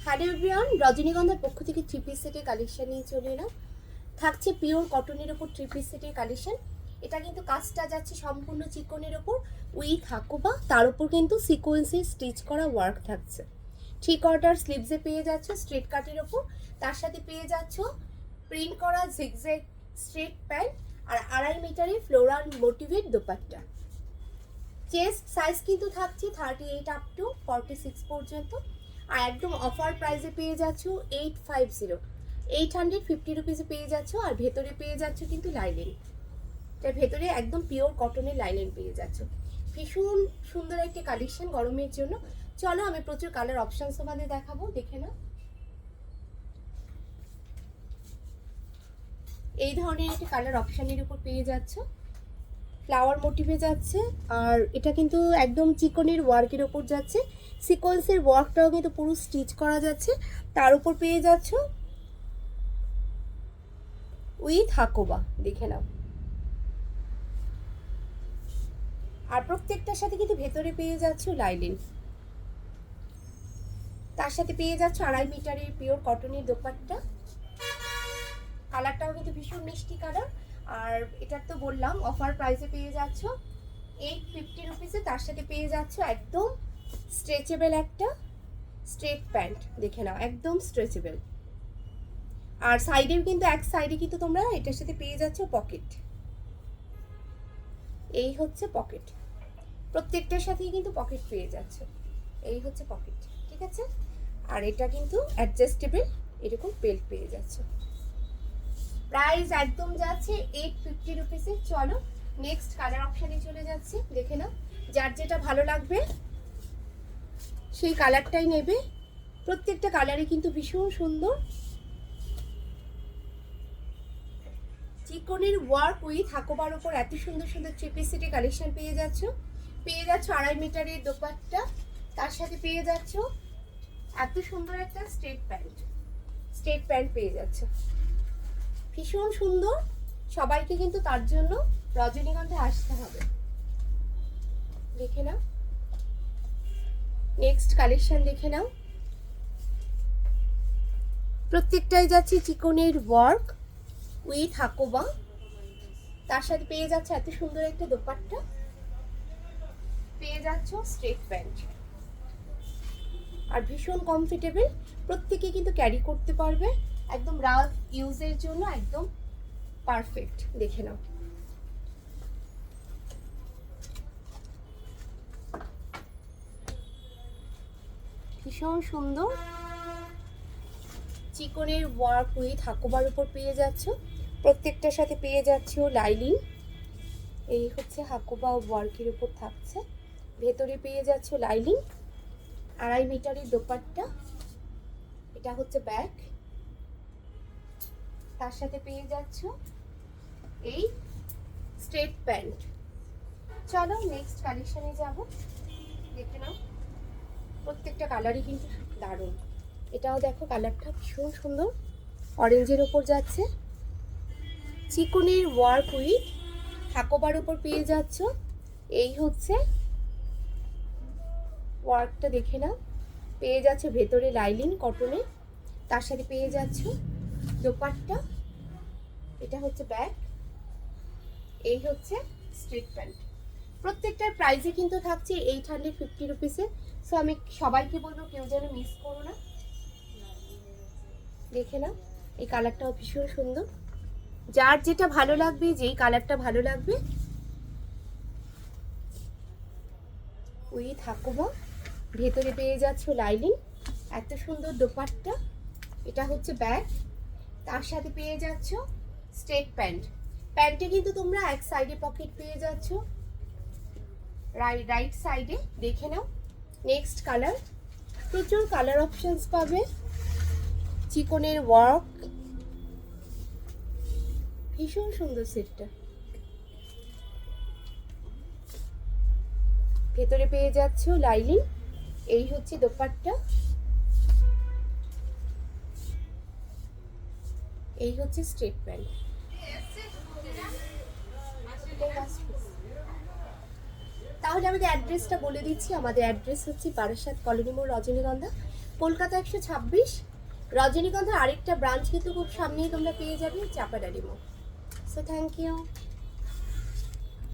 Hello everyone, রজনীগন্ধার পক্ষ থেকে থ্রি পিস সেটের কালেকশন নিয়ে চলে এলাম। থাকছে পিওর কটনের ওপর থ্রি পিস সেটের কালেকশন। এটা কিন্তু কাজটা যাচ্ছে সম্পূর্ণ চিকনের ওপর উইথ হাকোবা, তার উপর কিন্তু সিকোয়েন্সে স্টিচ করা ওয়ার্ক থাকছে। 3/4 স্লিভসে পেয়ে যাচ্ছে স্ট্রেট কাটের ওপর, তার সাথে পেয়ে যাচ্ছ প্রিন্ট করা জিগজ্যাগ স্ট্রেট প্যান্ট আর 2.5 মিটারের floral motif dupatta. Chest size কিন্তু থাকছে 38 আপ টু 46 পর্যন্ত। আর একদম অফার প্রাইসে পেয়ে যাচ্ছ 850 রুপিসে পেয়ে যাচ্ছ। আর ভেতরে পেয়ে যাচ্ছ কিন্তু লাইলেন, তার ভেতরে একদম পিওর কটনের লাইলেন পেয়ে যাচ্ছ। ভীষণ সুন্দর একটি কালেকশন গরমের জন্য। চলো আমি প্রচুর কালার অপশন তোমাদের দেখাবো, দেখে নাও। এই ধরনের একটি কালার অপশানের উপর পেয়ে যাচ্ছ, ফ্লাওয়ার মোটিভে যাচ্ছে। আর এটা কিন্তু একদম চিকনের ওয়ার্কের ওপর যাচ্ছে, সিকোয়েন্সের ওয়ার্কটাও কিন্তু পুরো স্টিচ করা যাচ্ছে। তার উপর পেয়ে যাচ্ছ উইথ হাকোবা, দেখে নাও। আর প্রত্যেকটার সাথে কিন্তু ভেতরে পেয়ে যাচ্ছ লাইলিন, তার সাথে পেয়ে যাচ্ছ 2.5 মিটারের পিওর কটনের দোপাট্টা। কালারটাও কিন্তু ভীষণ মিষ্টি কালার। আর এটার তো বললাম অফার প্রাইসে পেয়ে যাচ্ছ 850 রুপিসে। তার সাথে পেয়ে যাচ্ছ একদম স্ট্রেচেবল একটা স্ট্রেট প্যান্ট, দেখে নাও একদম স্ট্রেচেবল। আর সাইডেও কিন্তু এক সাইডে কিন্তু তোমরা এটার সাথে পেয়ে যাচ্ছ পকেট। এই হচ্ছে পকেট, প্রত্যেকটার সাথেই কিন্তু পকেট পেয়ে যাচ্ছ। এই হচ্ছে পকেট, ঠিক আছে। আর এটা কিন্তু অ্যাডজাস্টেবল এরকম বেল্ট পেয়ে যাচ্ছ। প্রাইস একদম যাচ্ছে 850 রুপিসে। চলো নেক্সট কালার অপশানে চলে যাচ্ছে, দেখে নাও। যার যেটা ভালো লাগবে সেই কালারটাই নেবে। প্রত্যেকটা কালারই কিন্তু ভীষণ সুন্দর। চিকনের ওয়ার্ক উইথ হাকোবার উপর এত সুন্দর সুন্দর থ্রি পিস সেটের কালেকশন পেয়ে যাচ্ছ। 2.5 মিটারের দোপাট্টা, তার সাথে পেয়ে যাচ্ছ এত সুন্দর একটা স্ট্রেট প্যান্ট পেয়ে যাচ্ছ। ভীষণ সুন্দর, সবাইকে কিন্তু তার জন্য রজনীগন্ধা আসতে হবে, দেখে নাও। নেক্সট কালেকশন দেখে নাও। প্রত্যেকটাই যাচ্ছে চিকনের ওয়ার্ক উইথ হাকোবা, তার সাথে পেয়ে যাচ্ছে এত সুন্দর একটা দোপাট্টা, পেয়ে যাচ্ছ স্ট্রেট প্যান্ট। আর ভীষণ কমফোর্টেবল, প্রত্যেকে কিন্তু ক্যারি করতে পারবে, একদম রাফ ইউজের জন্য একদম পারফেক্ট, দেখে নাও। ভীষণ সুন্দর চিকনের ওয়ার্ক উইথ হাকোবার উপর পেয়ে যাচ্ছ। প্রত্যেকটার সাথে পেয়ে যাচ্ছ লাইলিন। এই হচ্ছে হাকোবা ওয়ার্কের উপর থাকছে, ভেতরে পেয়ে যাচ্ছ লাইলিন। 2.5 মিটারের দোপাট্টা, এটা হচ্ছে ব্যাক, তার সাথে পেয়ে যাচ্ছ এই স্ট্রেট প্যান্ট। চলো নেক্সট কালেকশনে যাব, দেখে নাও। প্রত্যেকটা কালারই কিন্তু দারুণ। এটাও দেখো কালারটা ভীষণ সুন্দর, অরেঞ্জের ওপর যাচ্ছে, চিকনের ওয়ার্ক উইথ হাকোবার উপর পেয়ে যাচ্ছ। এই হচ্ছে ওয়ার্কটা, দেখে নাও। পেয়ে যাচ্ছ ভেতরে লাইলিন কটনে, তার সাথে পেয়ে যাচ্ছ দোপাট্টা, এটা হচ্ছে ব্যাক, এই হচ্ছে স্ট্রেট প্যান্ট। প্রত্যেকটার প্রাইসে কিন্তু থাকছে 850 রুপিসে। সো আমি সবাইকে বলবো কেউ যেন মিস করো না, দেখে নাও। এই কালারটাও ভীষণ সুন্দর, যার যেটা ভালো লাগবে, যেই কালারটা ভালো লাগবে উইথ হাকোবা, ভেতরে পেয়ে যাচ্ছ লাইলিন, এত সুন্দর দোপাট্টা, এটা হচ্ছে ব্যাক, তার সাথে পেয়ে যাচ্ছ স্ট্রেট প্যান্ট। প্যান্টে কিন্তু তোমরা এক সাইডে পকেট পেয়ে যাচ্ছ, রাইট সাইডে, দেখে নাও। নেক্সট কালার, প্রচুর কালার অপশনস পাবে। চিকনের ওয়ার্ক, ভীষণ সুন্দর সেটটা। ভেতরে পেয়ে যাচ্ছ লাইলিন, এই হচ্ছে দোপাট্টা, এই হচ্ছে স্ট্রেট প্যান্ট। তাহলে আমাদের অ্যাড্রেসটা বলে দিচ্ছি। আমাদের অ্যাড্রেস হচ্ছে বারাসাত কলোনি মোড়, রজনীগন্ধা। কলকাতা 126। রজনীগন্ধার আরেকটা ব্রাঞ্চ কিন্তু খুব সামনেই তোমরা পেয়ে যাবে, চাপাডালিমো। So thank you.